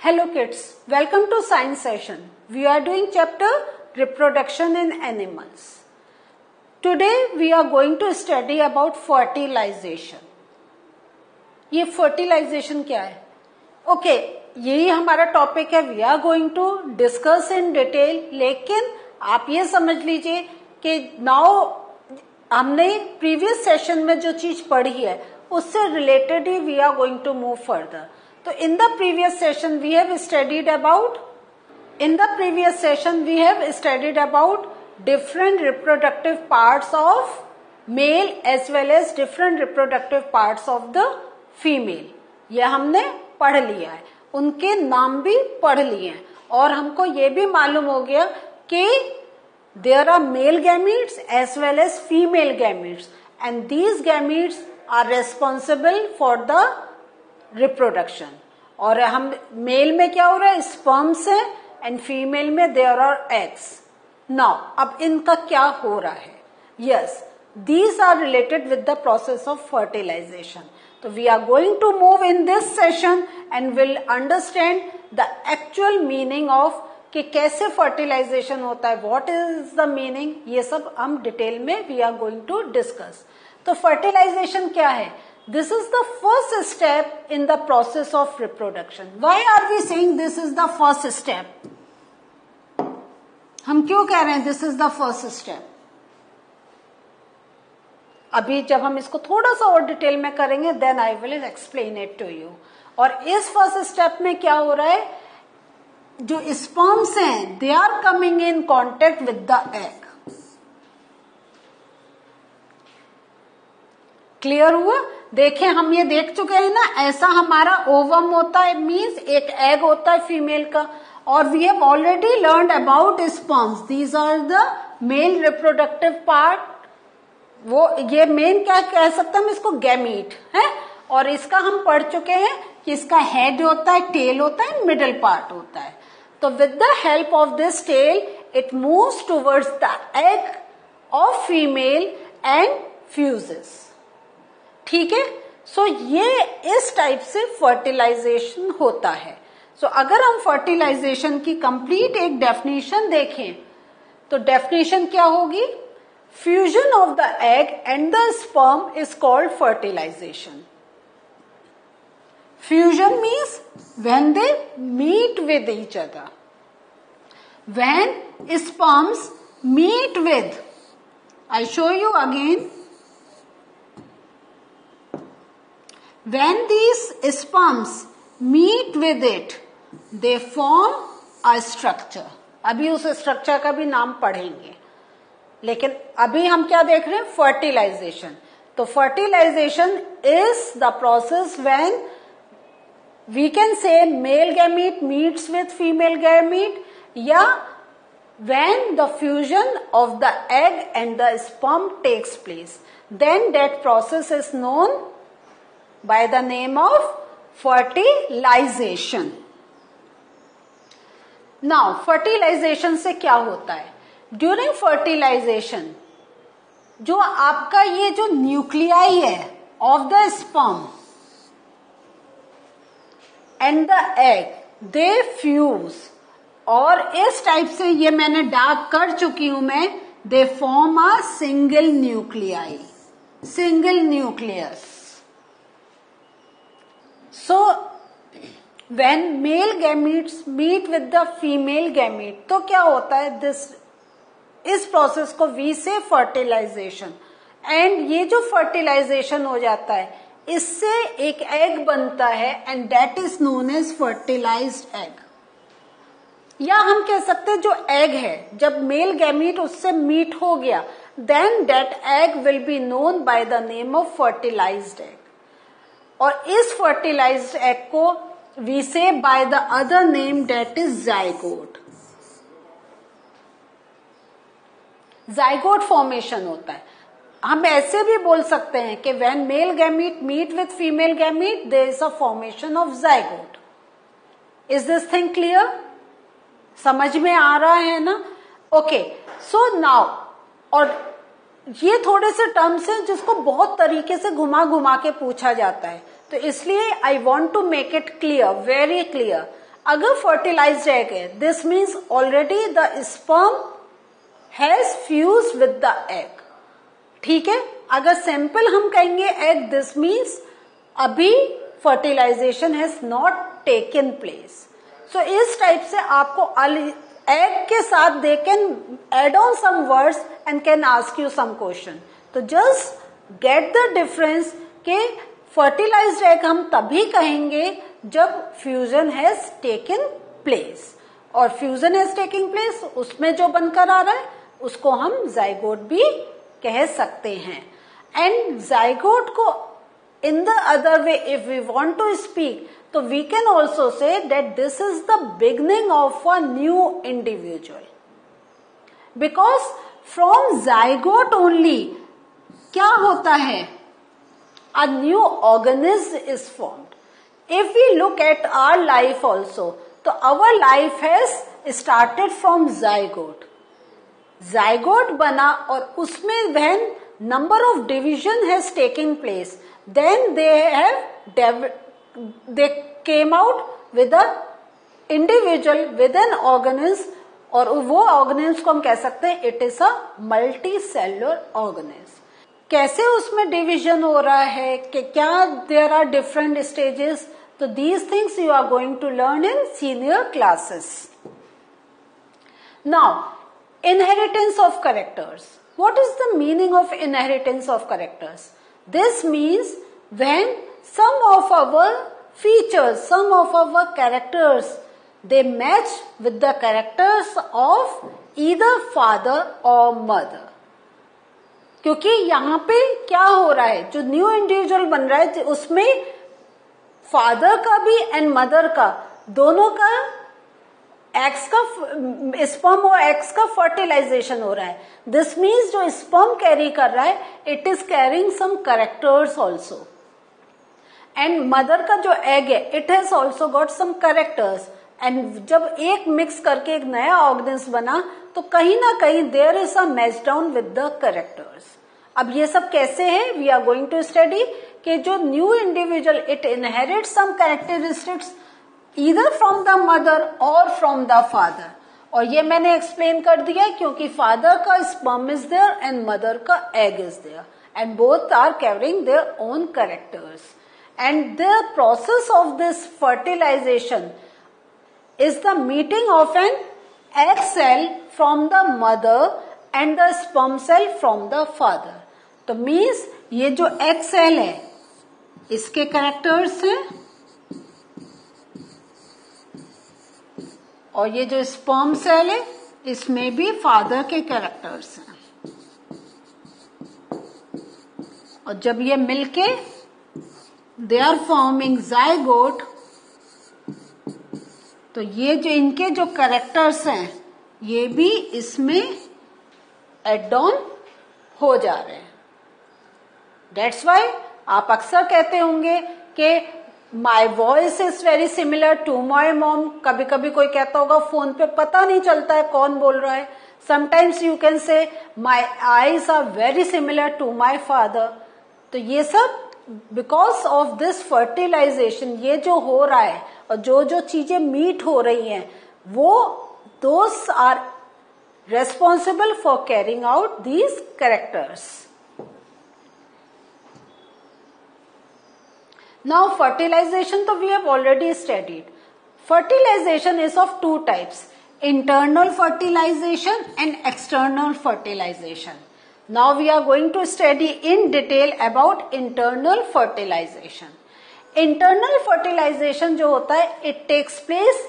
Hello kids, welcome to science session. We are doing chapter reproduction in animals. Today we are going to study about fertilization. ये fertilization क्या है? Okay, यही हमारा topic है. We are going to discuss in detail. लेकिन आप ये समझ लीजिए कि now हमने previous session में जो चीज पढ़ी है उससे related he we are going to move further. So in the previous session we have studied about different reproductive parts of male as well as different reproductive parts of the female. ये हमने पढ़ लिया है, उनके नाम भी पढ़ लिए हैं और हमको ये भी मालूम हो गया कि there are male gametes as well as female gametes and these gametes are responsible for the reproduction. और हम मेल में क्या हो रहा है, स्पर्म्स है एंड फीमेल में देयर आर एग्स. नाउ अब इनका क्या हो रहा है? Yes, these are related with the process of fertilization. तो we are going to move in this session and will understand the actual meaning of कि कैसे फर्टिलाइजेशन होता है, व्हाट इज द मीनिंग, ये सब हम डिटेल में we are going to discuss. तो फर्टिलाइजेशन क्या है? This is the first step in the process of reproduction. Why are we saying this is the first step? हम क्यों कह रहे हैं this is the first step? अभी जब हम इसको थोड़ा सा और डिटेल में करेंगे then I will explain it to you. और इस फर्स्ट स्टेप में क्या हो रहा है, जो स्पर्म्स हैं they are coming in contact with the egg. Clear हुआ? देखें, हम ये देख चुके हैं ना, ऐसा हमारा ओवम होता है, मीन्स एक एग होता है फीमेल का. और we have already learned about sperms. These are the male reproductive part. वो ये मेन क्या कह सकते हैं हम इसको, गैमीट है. और इसका हम पढ़ चुके हैं कि इसका हेड होता है, टेल होता है, मिडल पार्ट होता है. तो with the help of this tail it moves towards the egg of female and fuses. ठीक है. सो ये इस टाइप से फर्टिलाइजेशन होता है. सो अगर हम फर्टिलाइजेशन की कंप्लीट एक डेफिनेशन देखें तो डेफिनेशन क्या होगी, fusion of the egg and the sperm is called fertilization. Fusion means when they meet with each other, when sperms meet with, I show you again, when these sperms meet with it they form a structure. अभी उस structure का भी नाम पढ़ेंगे, लेकिन अभी हम क्या देख रहे हैं, फर्टिलाइजेशन. तो fertilization is the process when we can say male gamete meets with female gamete, या when the fusion of the egg and the sperm takes place, then that process is known by the name of fertilization. Now fertilization से क्या होता है? During fertilization जो आपका ये जो nuclei है of the sperm and the egg they fuse, और इस टाइप से ये मैंने डार्क कर चुकी हूं मैं, they form a single nuclei, single nucleus. So when male gametes meet with the female gamete, तो क्या होता है, इस प्रोसेस को वी से फर्टिलाइजेशन. एंड ये जो फर्टिलाइजेशन हो जाता है इससे एक एग बनता है and that is known as fertilized egg. या हम कह सकते हैं जो एग है, जब मेल गैमीट उससे मीट हो गया then that egg will be known by the name of fertilized egg. और इस फर्टिलाइज्ड एग को we say by the other name that is zygote. Zygote formation होता है. हम ऐसे भी बोल सकते हैं कि when male gamete meet with female gamete there is a formation of zygote. Is this thing clear? समझ में आ रहा है ना? ओके. सो नाउ, और ये थोड़े से टर्म्स हैं जिसको बहुत तरीके से घुमा घुमा के पूछा जाता है, तो इसलिए I want to make it clear, very clear. अगर फर्टिलाइज्ड एग है, this means already the sperm has fuse with the egg. ठीक है, अगर सिंपल हम कहेंगे एग, दिस मीन्स अभी fertilization has not taken place. So इस टाइप से आपको एग के साथ they can add on some words and can ask you some question. तो जस्ट गेट द डिफरेंस के फर्टिलाइज्ड एग हम तभी कहेंगे जब फ्यूजन हैज टेकन प्लेस, और फ्यूजन हैज टेकिंग प्लेस उसमें जो बनकर आ रहा है उसको हम जाइगोट भी कह सकते हैं। एंड जाइगोट को in the other way if we want to speak, तो we can also say that this is the beginning of a new individual, because from zygote only क्या होता है, a new organism is formed. If we look at our life also, so our life has started from zygote. Zygote बना और उसमें when number of division has taken place, then they came out with a individual with an organism, और वो organism को हम कह सकते हैं it is a multicellular organism. कैसे उसमें डिवीजन हो रहा है कि क्या देयर आर डिफरेंट स्टेजेस, तो these things you are going to learn in senior classes. Now inheritance of characters, what is the meaning of inheritance of characters? This means when some of our features, some of our characters they match with the characters of either father और mother. क्योंकि यहाँ पे क्या हो रहा है, जो new individual बन रहा है उसमें फादर का भी एंड मदर का दोनों का एग्स का स्पर्म और एग्स का फर्टिलाइजेशन हो रहा है। दिस मीन्स जो स्पर्म कैरी कर रहा है it is carrying some characters also, and mother का जो एग है it has also got some characters. And जब एक मिक्स करके एक नया ऑर्गेनिज्म बना तो कहीं ना कहीं there is a match down with the characters. अब ये सब कैसे है, we are going to study कि जो new individual it inherit some characteristics either from the mother और फ्रॉम द फादर, और ये मैंने एक्सप्लेन कर दिया क्योंकि फादर का sperm is there and mother का egg is there and both are carrying their own characters, and the process of this fertilization is the meeting of an egg cell from the mother and the sperm cell from the father. तो means ये जो egg cell है इसके characters हैं और ये जो sperm cell है इसमें भी फादर के कैरेक्टर्स हैं, और जब ये मिलके they are forming zygote, तो ये जो इनके जो कैरेक्टर्स हैं ये भी इसमें एड ऑन हो जा रहे हैं। दैट्स वाई आप अक्सर कहते होंगे कि my voice is very similar to my mom. कभी कभी कोई कहता होगा फोन पे पता नहीं चलता है कौन बोल रहा है। Sometimes you can say my eyes are very similar to my father. तो ये सब बिकॉज ऑफ दिस फर्टिलाइजेशन, ये जो हो रहा है और जो जो चीजें मीट हो रही हैं वो those are responsible for carrying out these characters. Now fertilization तो we have already studied. Fertilization is of two types, internal fertilization and external fertilization. Now we are going to study in detail about internal fertilization. Internal fertilization जो होता है it takes place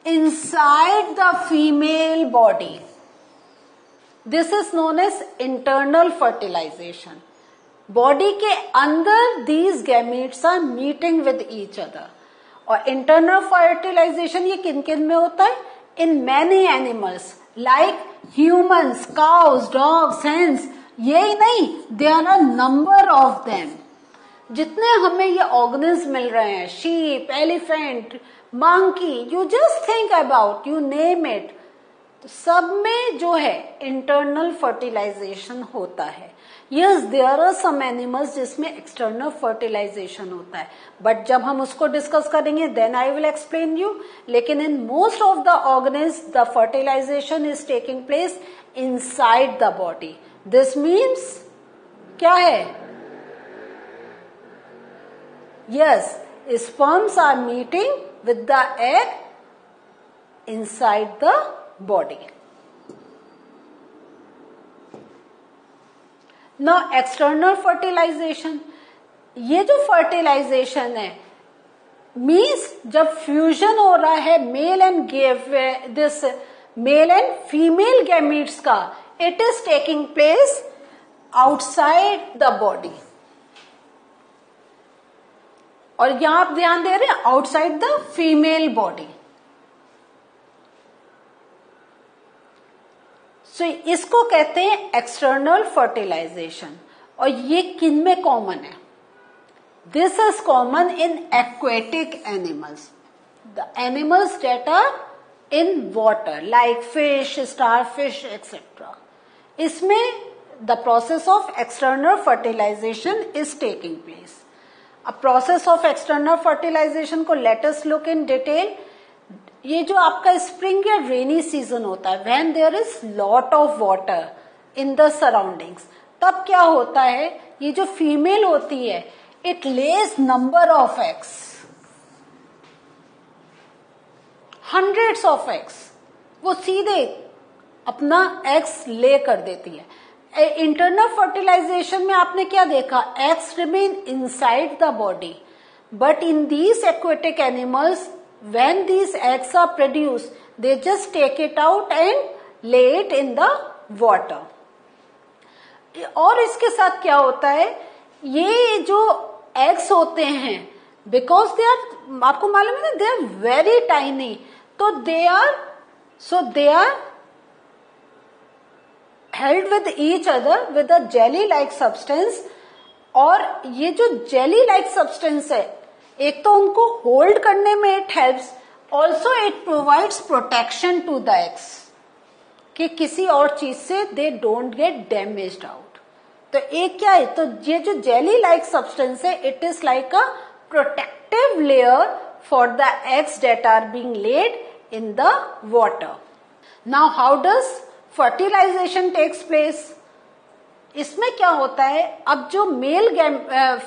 inside the female body. This is known as internal fertilization. Body के अंदर these gametes are meeting with each other. और internal fertilization ये किन किन में होता है? In many animals like humans, cows, dogs, hens. यही नहीं, there are number of them. जितने हमें ये ऑर्गेनिज्म मिल रहे हैं, sheep, elephant, monkey, you just think about, you name it. तो सब में जो है इंटरनल फर्टिलाइजेशन होता है. Yes, there are some animals जिसमें एक्सटर्नल फर्टिलाइजेशन होता है, बट जब हम उसको डिस्कस करेंगे then I will explain you. लेकिन in most of the organism the fertilization is taking place inside the body. This means क्या है? Yes, sperms are meeting with the egg inside the body. Now external fertilization, ये जो fertilization है means जब fusion हो रहा है male and this male and female gametes का, it is taking place outside the body. और यहां आप ध्यान दे रहे हैं आउटसाइड द फीमेल बॉडी. सो इसको कहते हैं एक्सटर्नल फर्टिलाइजेशन. और ये किन में कॉमन है? This is common in aquatic animals, the animals that are in water like fish, starfish etcetera. इसमें the process of external fertilization is taking place. A process of external fertilization को let us look in detail. ये जो आपका spring या rainy season होता है, when there is lot of water in the surroundings, तब क्या होता है? ये जो फीमेल होती है, it lays number of eggs, hundreds of eggs. वो सीधे अपना eggs ले कर देती है. इंटरनल फर्टिलाइजेशन में आपने क्या देखा? Eggs remain inside the body, but in these aquatic animals when these eggs are produce they just take it out and lay it in the water. और इसके साथ क्या होता है? ये जो एग्स होते हैं बिकॉज दे आर, आपको मालूम है ना, दे आर वेरी टाइनी, तो they are held with each other with a jelly like substance. और ये जो jelly like substance है, एक तो उनको होल्ड करने में it helps, also it provides protection to the eggs कि किसी और चीज से they don't get damaged out. तो एक क्या है? तो ये जो jelly like substance है, it is like a protective layer for the eggs that are being laid in the water. Now how does fertilization takes place? इसमें क्या होता है? अब जो मेल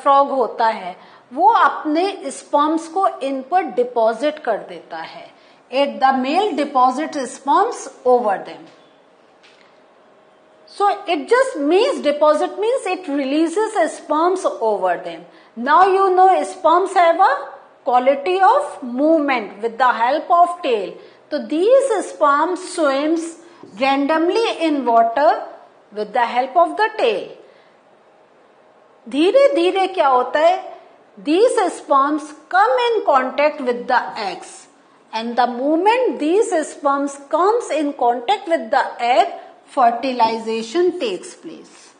फ्रॉग होता है वो अपने स्पर्म्स को इन पर डिपॉजिट कर देता है. At the male deposit sperms over them. So it just means deposit means it releases sperms over them. Now you know sperms have a quality of movement with the help of tail. तो these sperms swims randomly in water with the help of the tail. धीरे धीरे क्या होता है? These sperms come in contact with the eggs, and the moment these sperms comes in contact with the egg, fertilization takes place.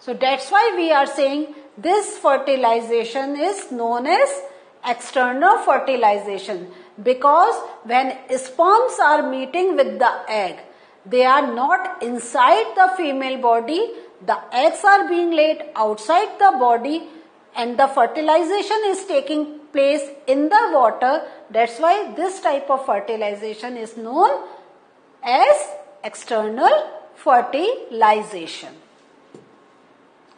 So that's why we are saying this fertilization is known as external fertilization, because when sperms are meeting with the egg, they are not inside the female body, the eggs are being laid outside the body, and the fertilization is taking place in the water. That's why this type of fertilization is known as external fertilization.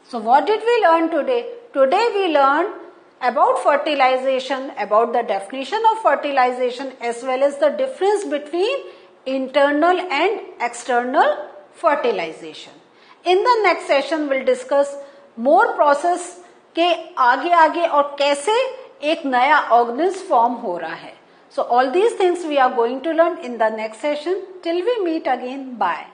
So what did we learn today? Today we learned about fertilization, about the definition of fertilization, as well as the difference between internal and external fertilization. In the next session we'll discuss more process के आगे आगे और कैसे एक नया organism form हो रहा है. So all these things we are going to learn in the next session. Till we meet again, bye.